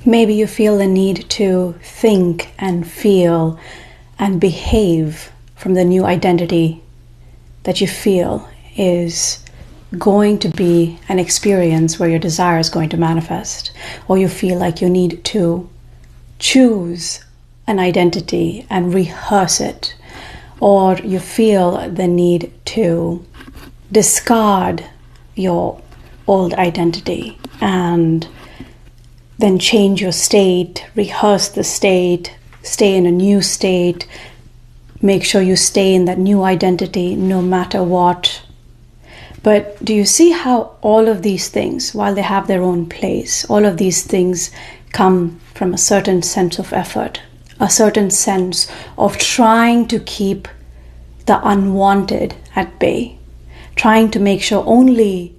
Maybe you feel the need to think and feel and behave from the new identity that you feel is going to be an experience where your desire is going to manifest. Or you feel like you need to choose an identity and rehearse it. Or you feel the need to discard your old identity and then change your state, rehearse the state, stay in a new state, make sure you stay in that new identity no matter what. But do you see how all of these things, while they have their own place, all of these things come from a certain sense of effort, a certain sense of trying to keep the unwanted at bay, trying to make sure only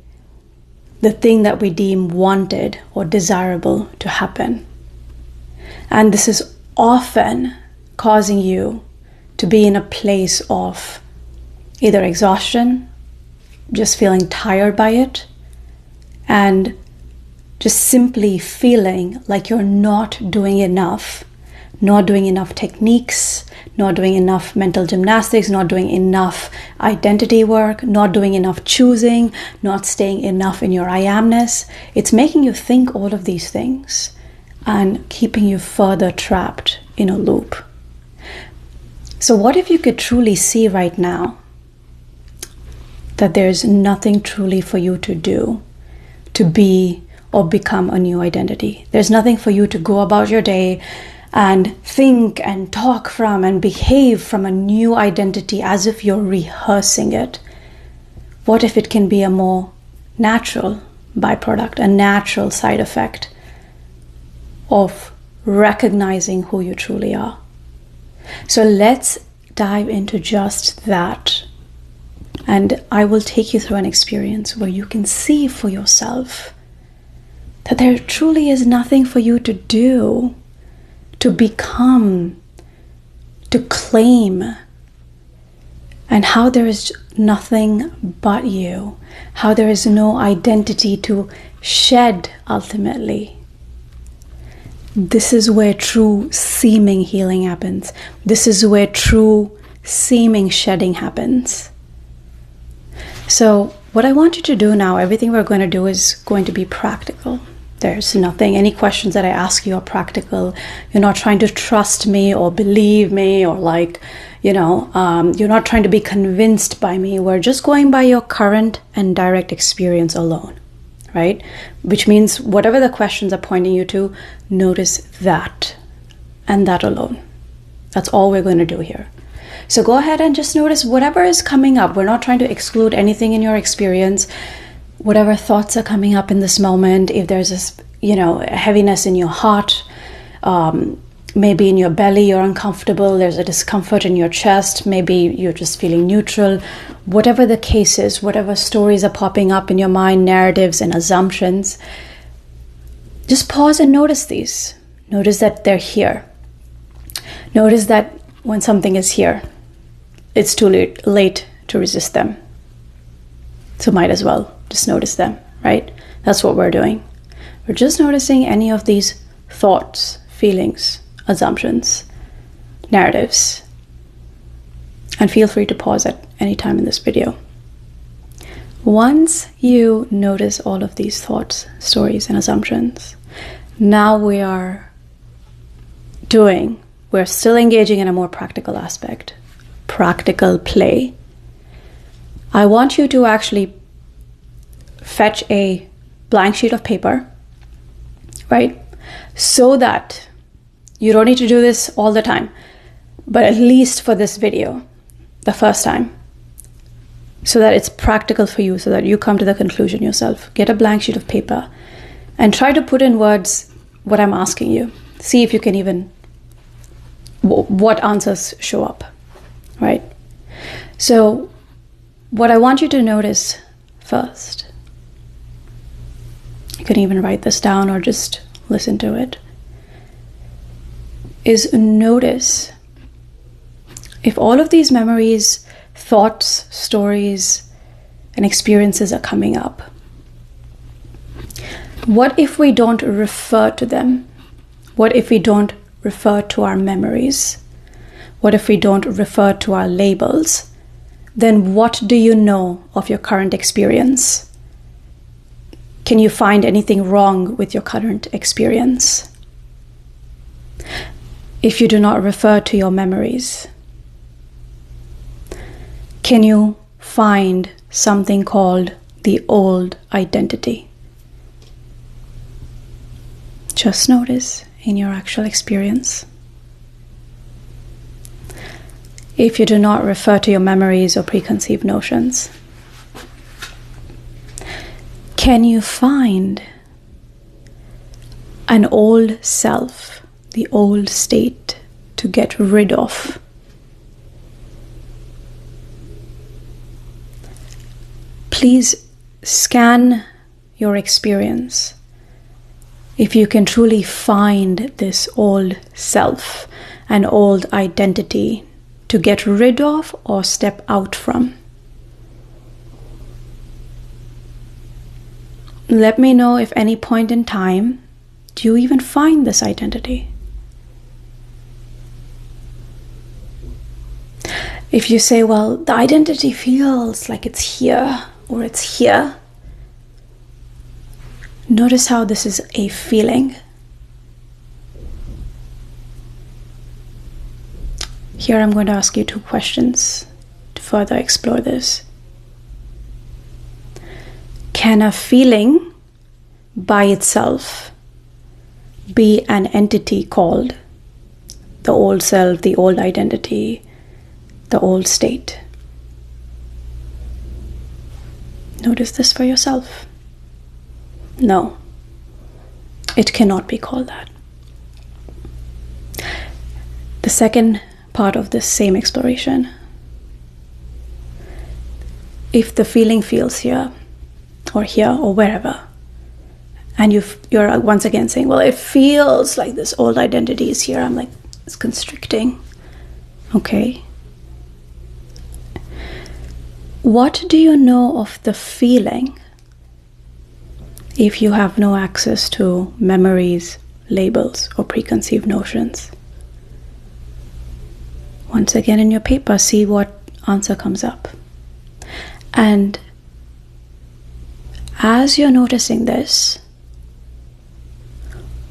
the thing that we deem wanted or desirable to happen. And this is often causing you to be in a place of either exhaustion, just feeling tired by it, and just simply feeling like you're not doing enough, not doing enough techniques, not doing enough mental gymnastics, not doing enough identity work, not doing enough choosing, not staying enough in your I amness. It's making you think all of these things and keeping you further trapped in a loop. So what if you could truly see right now that there's nothing truly for you to do to be or become a new identity? There's nothing for you to go about your day and think and talk from and behave from a new identity as if you're rehearsing it. What if it can be a more natural byproduct, a natural side effect of recognizing who you truly are? So let's dive into just that. And I will take you through an experience where you can see for yourself that there truly is nothing for you to do, to become, to claim, and how there is nothing but you, how there is no identity to shed ultimately. This is where true seeming healing happens. This is where true seeming shedding happens. So what I want you to do now, everything we're going to do is going to be practical. There's nothing, any questions that I ask you are practical. You're not trying to trust me or believe me or you're not trying to be convinced by me. We're just going by your current and direct experience alone, right? Which means whatever the questions are pointing you to, notice that and that alone. That's all we're going to do here. So go ahead and just notice whatever is coming up. We're not trying to exclude anything in your experience. Whatever thoughts are coming up in this moment, if there's this, heaviness in your heart, maybe in your belly you're uncomfortable, there's a discomfort in your chest, maybe you're just feeling neutral, whatever the case is, whatever stories are popping up in your mind, narratives and assumptions, just pause and notice these. Notice that they're here. Notice that when something is here, it's too late to resist them. So might as well just notice them, right? That's what we're doing. We're just noticing any of these thoughts, feelings, assumptions, narratives. And feel free to pause at any time in this video. Once you notice all of these thoughts, stories, and assumptions, now we're still engaging in a more practical aspect, practical play. I want you to actually fetch a blank sheet of paper, right? So that you don't need to do this all the time, but at least for this video, the first time, so that it's practical for you, so that you come to the conclusion yourself. Get a blank sheet of paper and try to put in words what I'm asking you. See if you can even, what answers show up, right? So what I want you to notice first, you can even write this down or just listen to it, is notice if all of these memories, thoughts, stories, and experiences are coming up. What if we don't refer to them What if we don't refer to our memories? What if we don't refer to our labels? Then what do you know of your current experience? Can you find anything wrong with your current experience? If you do not refer to your memories, can you find something called the old identity? Just notice in your actual experience. If you do not refer to your memories or preconceived notions, can you find an old self, the old state, to get rid of? Please scan your experience. If you can truly find this old self, an old identity to get rid of or step out from. Let me know if any point in time do you even find this identity. If you say, well, the identity feels like it's here or it's here, notice how this is a feeling. Here I'm going to ask you 2 questions to further explore this. Can a feeling by itself be an entity called the old self, the old identity, the old state? Notice this for yourself. No, it cannot be called that. The second part of this same exploration. If the feeling feels here or wherever, and you're once again saying, well, it feels like this old identity is here. I'm like, it's constricting. Okay. What do you know of the feeling if you have no access to memories, labels, or preconceived notions? Once again in your paper, see what answer comes up. And as you're noticing this,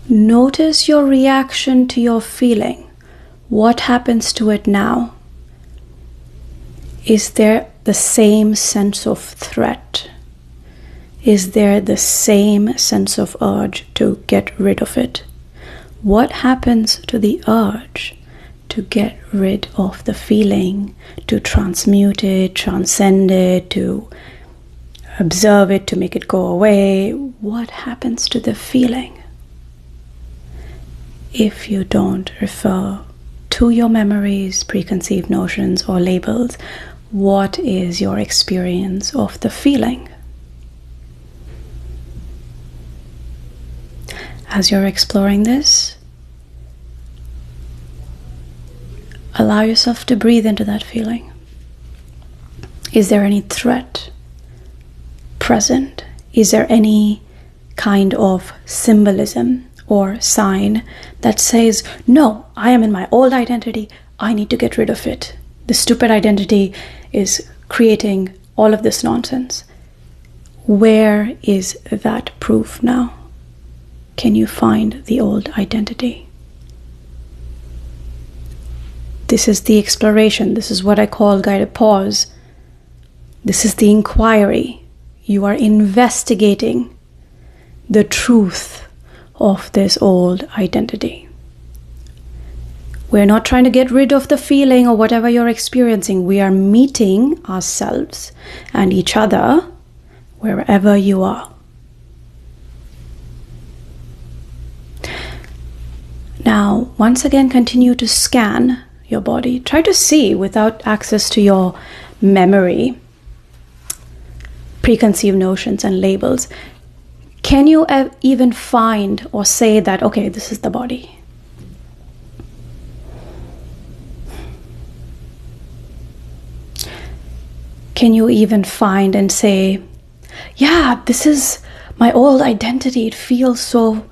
notice your reaction to your feeling. What happens to it now? Is there the same sense of threat? Is there the same sense of urge to get rid of it? What happens to the urge to get rid of the feeling, to transmute it, transcend it, to observe it, to make it go away? What happens to the feeling if you don't refer to your memories, preconceived notions, or labels? What is your experience of the feeling? As you're exploring this, allow yourself to breathe into that feeling. Is there any threat present? Is there any kind of symbolism or sign that says, no, I am in my old identity, I need to get rid of it. The stupid identity is creating all of this nonsense. Where is that proof now? Can you find the old identity? This is the exploration. This is what I call guided pause. This is the inquiry. You are investigating the truth of this old identity. We're not trying to get rid of the feeling or whatever you're experiencing. We are meeting ourselves and each other wherever you are. Now, once again, continue to scan your body. Try to see, without access to your memory, preconceived notions and labels, can you even find or say that, okay, this is the body? Can you even find and say, yeah, this is my old identity. It feels so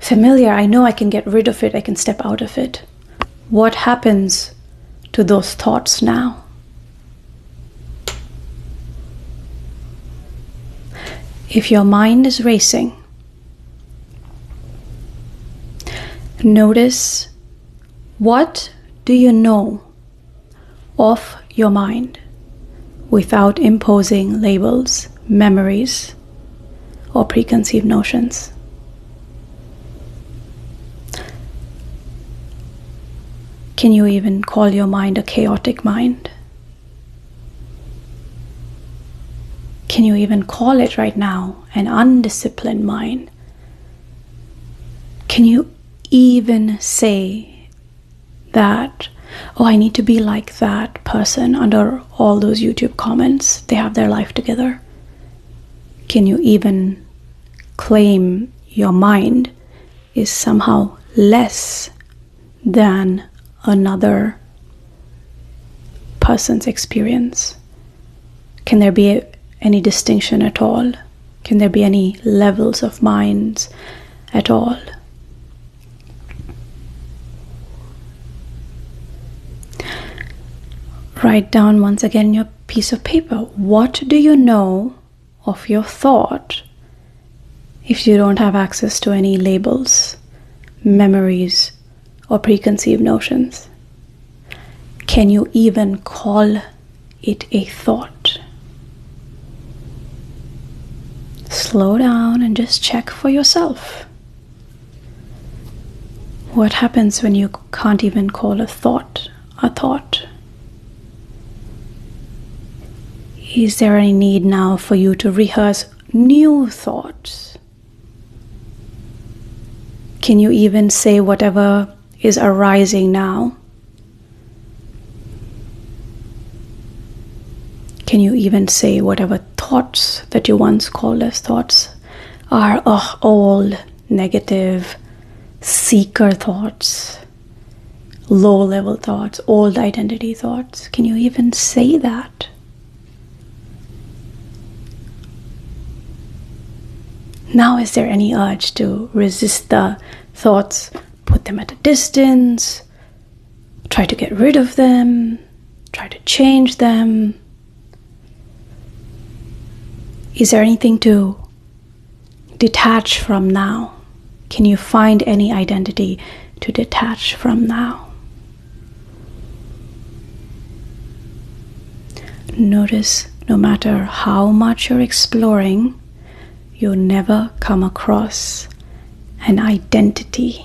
familiar. I know I can get rid of it. I can step out of it. What happens to those thoughts now? If your mind is racing, notice, what do you know of your mind without imposing labels, memories, or preconceived notions? Can you even call your mind a chaotic mind? Can you even call it right now an undisciplined mind? Can you even say that, oh, I need to be like that person under all those YouTube comments? They have their life together. Can you even claim your mind is somehow less than another person's experience? Can there be any distinction at all? Can there be any levels of minds at all? Write down once again your piece of paper. What do you know of your thought if you don't have access to any labels, memories, or preconceived notions? Can you even call it a thought? Slow down and just check for yourself. What happens when you can't even call a thought a thought? Is there any need now for you to rehearse new thoughts? Can you even say whatever is arising now? Can you even say whatever thoughts that you once called as thoughts are old, negative, seeker thoughts, low-level thoughts, old identity thoughts? Can you even say that? Now, is there any urge to resist the thoughts, put them at a distance, try to get rid of them, try to change them? Is there anything to detach from now? Can you find any identity to detach from now? Notice, no matter how much you're exploring, you'll never come across an identity.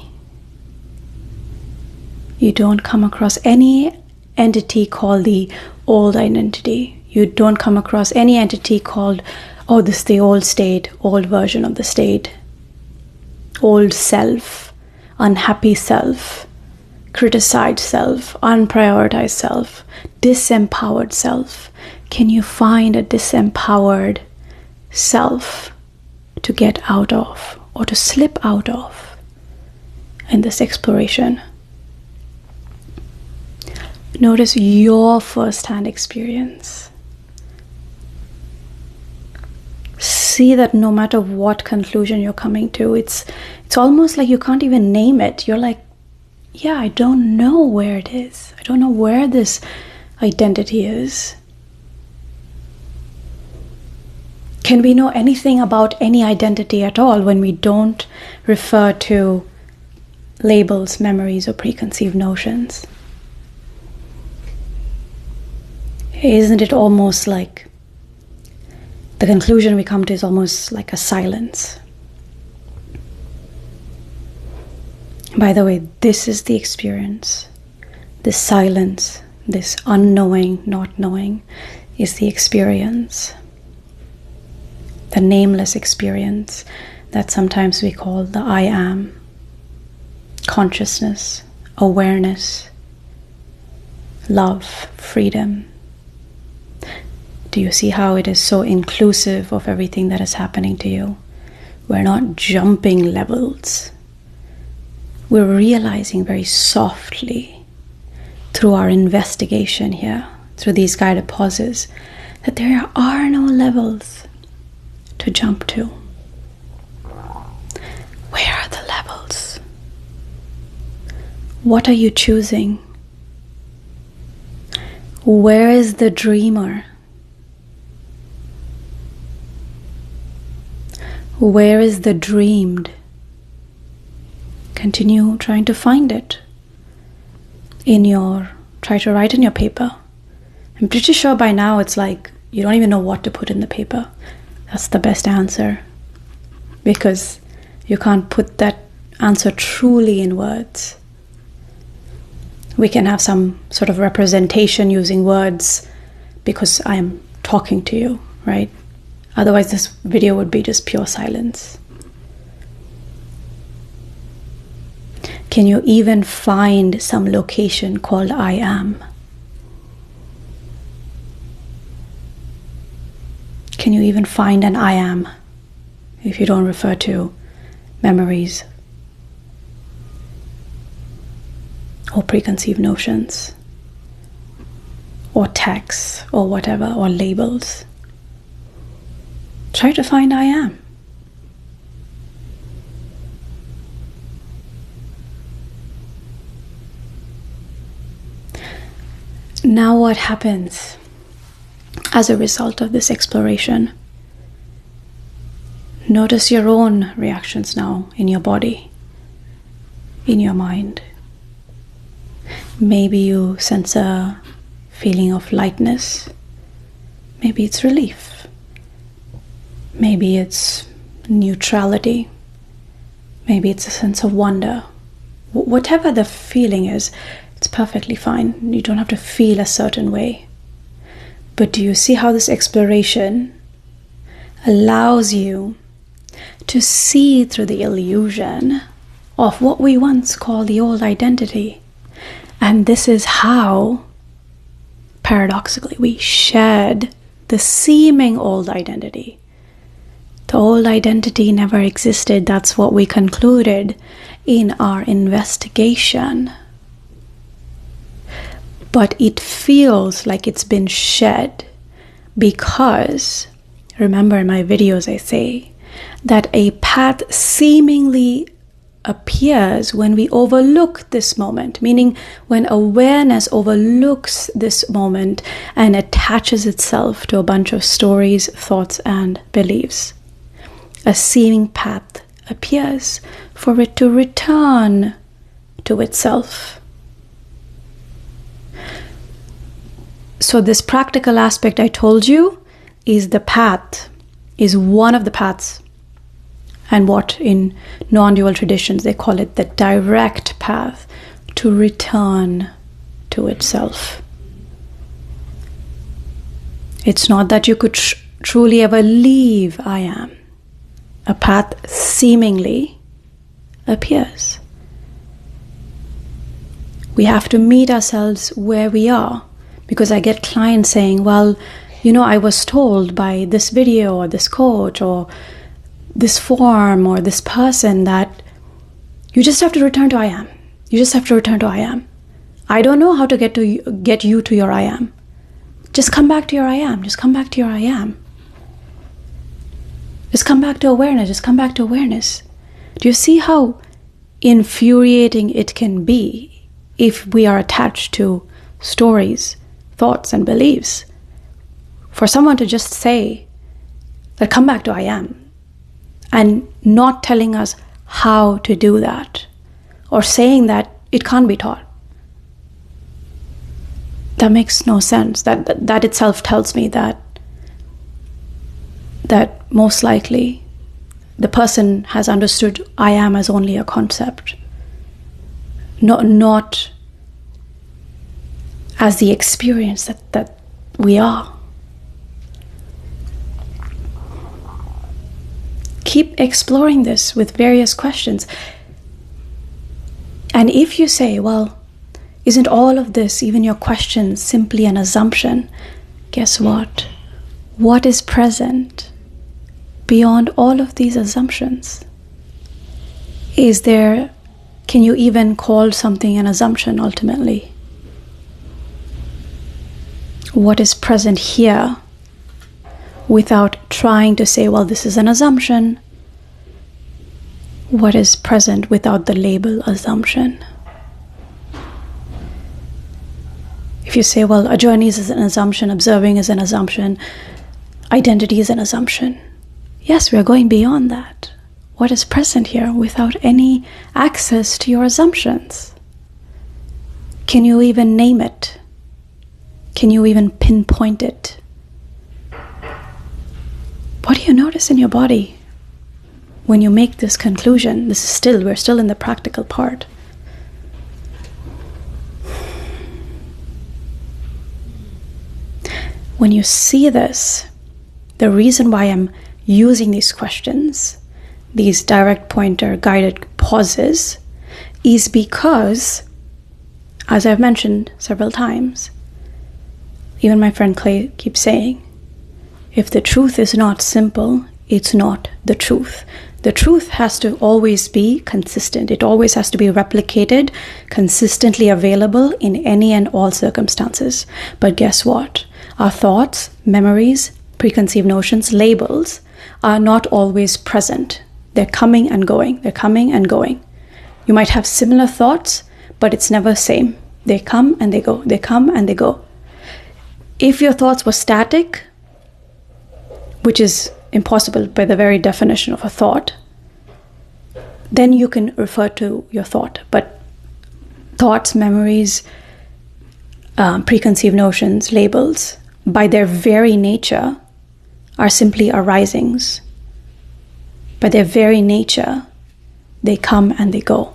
You don't come across any entity called the old identity. You don't come across any entity called, oh, this is the old state, old version of the state, old self, unhappy self, criticized self, unprioritized self, disempowered self. Can you find a disempowered self to get out of or to slip out of in this exploration? Notice your first-hand experience. See that no matter what conclusion you're coming to, it's almost like you can't even name it. You're like, yeah, I don't know where it is. I don't know where this identity is. Can we know anything about any identity at all when we don't refer to labels, memories, or preconceived notions? Isn't it almost like the conclusion we come to is almost like a silence? By the way, this is the experience. This silence, this unknowing, not knowing, is the experience. The nameless experience that sometimes we call the I am. Consciousness, awareness, love, freedom. Do you see how it is so inclusive of everything that is happening to you? We're not jumping levels. We're realizing very softly through our investigation here, through these guided pauses, that there are no levels to jump to. Where are the levels? What are you choosing? Where is the dreamer? Where is the dreamed? Continue trying to find it try to write in your paper. I'm pretty sure by now it's like you don't even know what to put in the paper. That's the best answer, because you can't put that answer truly in words. We can have some sort of representation using words because I'm talking to you, right? Otherwise this video would be just pure silence. Can you even find some location called I am? Can you even find an I am if you don't refer to memories or preconceived notions or texts or whatever, or labels? Try to find I am. Now what happens as a result of this exploration? Notice your own reactions now in your body, in your mind. Maybe you sense a feeling of lightness. Maybe it's relief. Maybe it's neutrality. Maybe it's a sense of wonder. Whatever the feeling is, it's perfectly fine. You don't have to feel a certain way. But do you see how this exploration allows you to see through the illusion of what we once called the old identity? And this is how, paradoxically, we shed the seeming old identity. The old identity never existed. That's what we concluded in our investigation. But it feels like it's been shed because, remember in my videos I say, that a path seemingly appears when we overlook this moment, meaning when awareness overlooks this moment and attaches itself to a bunch of stories, thoughts, and beliefs. A seeming path appears for it to return to itself. So this practical aspect I told you is the path, is one of the paths. And what in non-dual traditions they call it the direct path to return to itself. It's not that you could truly ever leave I am. A path seemingly appears. We have to meet ourselves where we are. Because I get clients saying, well, I was told by this video or this coach or this form or this person that you just have to return to I am. You just have to return to I am. I don't know how to get you to your I am. Just come back to your I am. Just come back to your I am. Just come back to awareness. Just come back to awareness. Do you see how infuriating it can be if we are attached to stories, thoughts, and beliefs? For someone to just say that come back to I am and not telling us how to do that, or saying that it can't be taught. That makes no sense. That itself tells me that most likely the person has understood I am as only a concept, not as the experience that we are. Keep exploring this with various questions. And if you say, well, isn't all of this, even your questions, simply an assumption? Guess what? What is present beyond all of these assumptions? Can you even call something an assumption ultimately? What is present here without trying to say, well, this is an assumption? What is present without the label assumption? If you say, well, a journey is an assumption, observing is an assumption, identity is an assumption. Yes, we are going beyond that. What is present here without any access to your assumptions? Can you even name it? Can you even pinpoint it? What do you notice in your body when you make this conclusion? We're still in the practical part. When you see this, the reason why I'm using these questions, these direct pointer guided pauses, is because, as I've mentioned several times, even my friend Clay keeps saying, if the truth is not simple, it's not the truth. The truth has to always be consistent. It always has to be replicated, consistently available in any and all circumstances. But guess what? Our thoughts, memories, preconceived notions, labels are not always present. They're coming and going. They're coming and going. You might have similar thoughts, but it's never the same. They come and they go. They come and they go. If your thoughts were static, which is impossible by the very definition of a thought, then you can refer to your thought. But thoughts, memories, preconceived notions, labels, by their very nature, are simply arisings. By their very nature, they come and they go.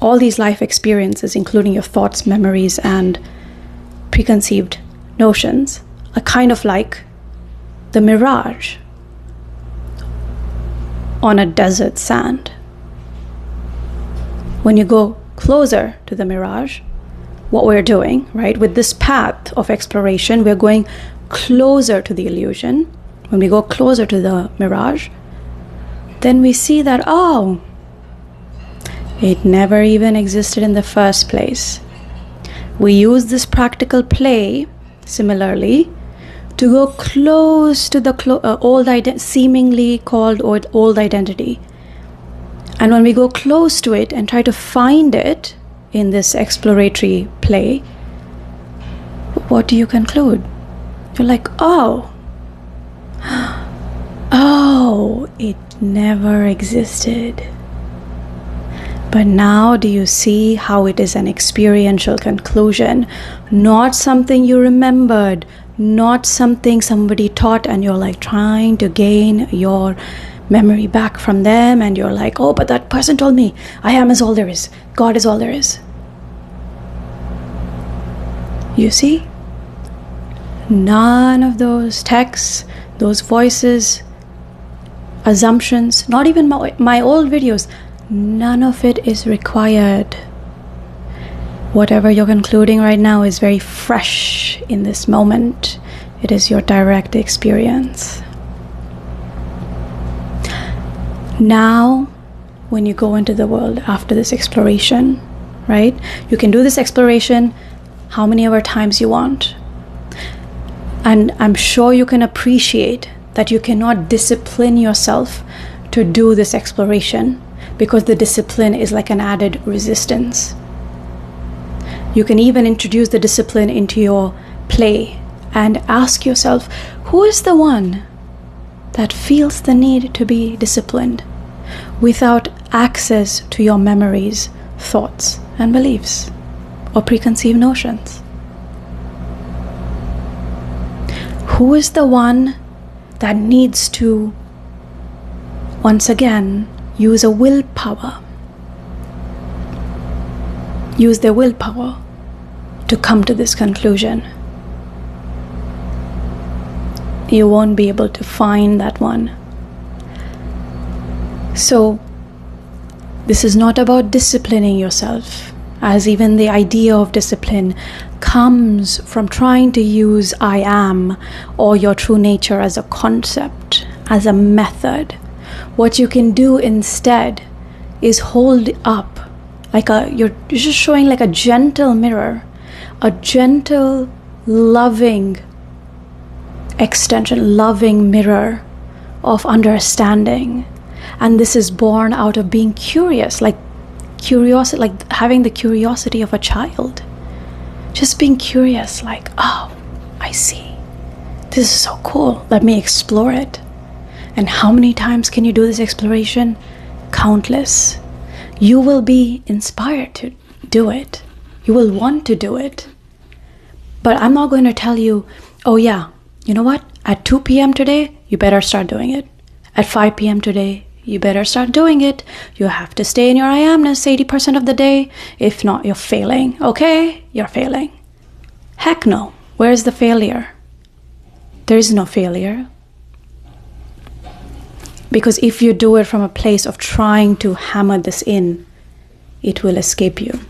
All these life experiences, including your thoughts, memories, and preconceived notions, are kind of like the mirage on a desert sand. When you go closer to the mirage, what we're doing, right, with this path of exploration, we're going closer to the illusion. When we go closer to the mirage, then we see that, oh, it never even existed in the first place. We use this practical play, similarly, to go close to the seemingly called old identity. And when we go close to it and try to find it in this exploratory play, what do you conclude? You're like, oh, it never existed. But now do you see how it is an experiential conclusion, not something you remembered, not something somebody taught and you're like trying to gain your memory back from them, and you're like, oh, but that person told me I am is all there is, God is all there is. You see? None of those texts, those voices, assumptions, not even my old videos, none of it is required. Whatever you're concluding right now is very fresh in this moment. It is your direct experience. Now, when you go into the world after this exploration, right? You can do this exploration how many ever times you want. And I'm sure you can appreciate that you cannot discipline yourself to do this exploration, because the discipline is like an added resistance. You can even introduce the discipline into your play and ask yourself, who is the one that feels the need to be disciplined without access to your memories, thoughts, and beliefs or preconceived notions? Who is the one that needs to, once again, use a willpower? Use their willpower to come to this conclusion. You won't be able to find that one. So, this is not about disciplining yourself, as even the idea of discipline comes from trying to use I am or your true nature as a concept, as a method. What you can do instead is hold up like you're just showing like a gentle mirror, a gentle, loving extension, loving mirror of understanding. And this is born out of being curious, like curiosity, like having the curiosity of a child. Just being curious, like, oh, I see. This is so cool. Let me explore it. And how many times can you do this exploration? Countless. You will be inspired to do it. You will want to do it. But I'm not going to tell you, oh yeah, you know what? At 2 p.m. today, you better start doing it. At 5 p.m. today, you better start doing it. You have to stay in your I amness 80% of the day. If not, you're failing. Okay? You're failing. Heck no. Where's the failure? There is no failure. Because if you do it from a place of trying to hammer this in, it will escape you.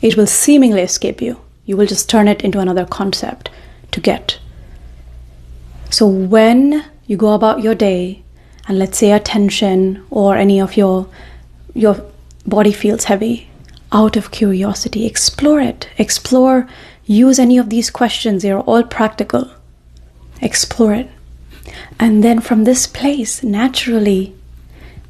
It will seemingly escape you. You will just turn it into another concept to get. So when you go about your day, and let's say a tension or any of your body feels heavy, out of curiosity, explore it. Explore, use any of these questions. They're all practical. Explore it. And then from this place, naturally,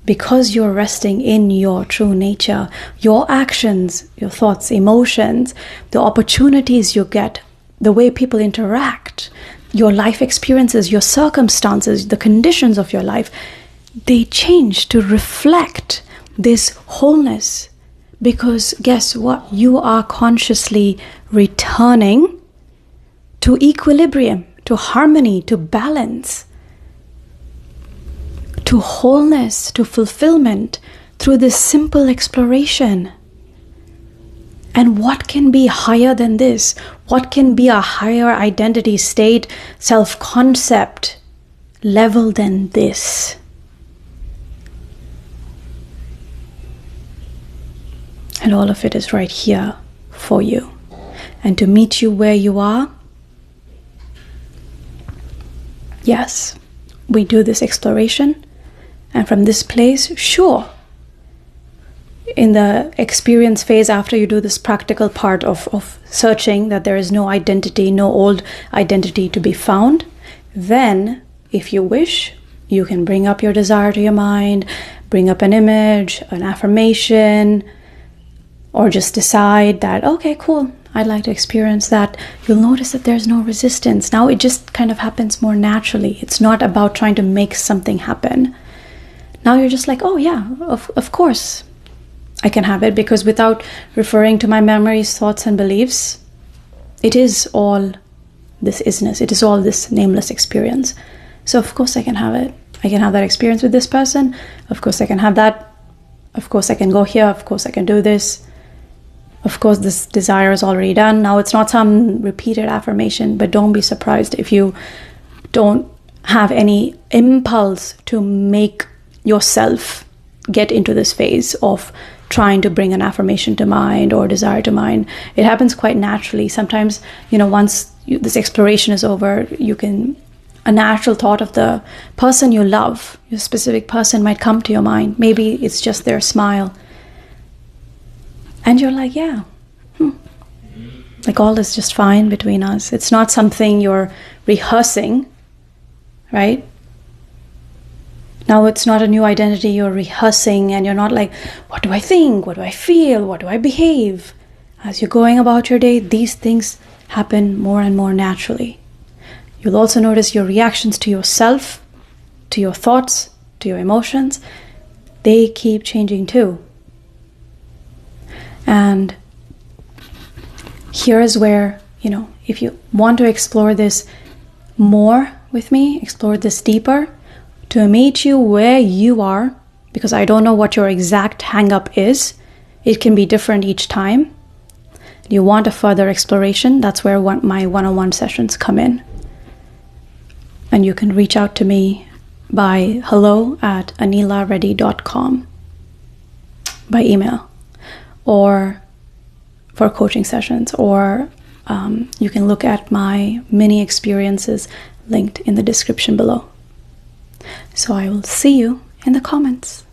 because you're resting in your true nature, your actions, your thoughts, emotions, the opportunities you get, the way people interact, your life experiences, your circumstances, the conditions of your life, they change to reflect this wholeness. Because guess what? You are consciously returning to equilibrium, to harmony, to balance, to wholeness, to fulfillment through this simple exploration. And what can be higher than this? What can be a higher identity state, self-concept level than this? And all of it is right here for you. And to meet you where you are, yes, we do this exploration. And from this place, sure, in the experience phase, after you do this practical part of searching that there is no identity, no old identity to be found, then, if you wish, you can bring up your desire to your mind, bring up an image, an affirmation, or just decide that, okay, cool, I'd like to experience that. You'll notice that there's no resistance. Now it just kind of happens more naturally. It's not about trying to make something happen. Now you're just like, oh yeah, of course I can have it, because without referring to my memories, thoughts, and beliefs, it is all this isness. It is all this nameless experience. So of course I can have it. I can have that experience with this person. Of course I can have that. Of course I can go here. Of course I can do this. Of course this desire is already done. Now it's not some repeated affirmation, but don't be surprised if you don't have any impulse to make yourself get into this phase of trying to bring an affirmation to mind or desire to mind. It happens quite naturally. Sometimes, once this exploration is over, a natural thought of the person you love, your specific person, might come to your mind. Maybe it's just their smile. And you're like, yeah, like all is just fine between us. It's not something you're rehearsing, right? Now it's not a new identity you're rehearsing, and you're not like, what do I think? What do I feel? What do I behave? As you're going about your day, these things happen more and more naturally. You'll also notice your reactions to yourself, to your thoughts, to your emotions. They keep changing too. And here is where, if you want to explore this more with me, explore this deeper, to meet you where you are, because I don't know what your exact hang-up is. It can be different each time. You want a further exploration, that's where my one-on-one sessions come in. And you can reach out to me by hello@anilareddy.com by email, or for coaching sessions, or you can look at my mini experiences linked in the description below. So I will see you in the comments.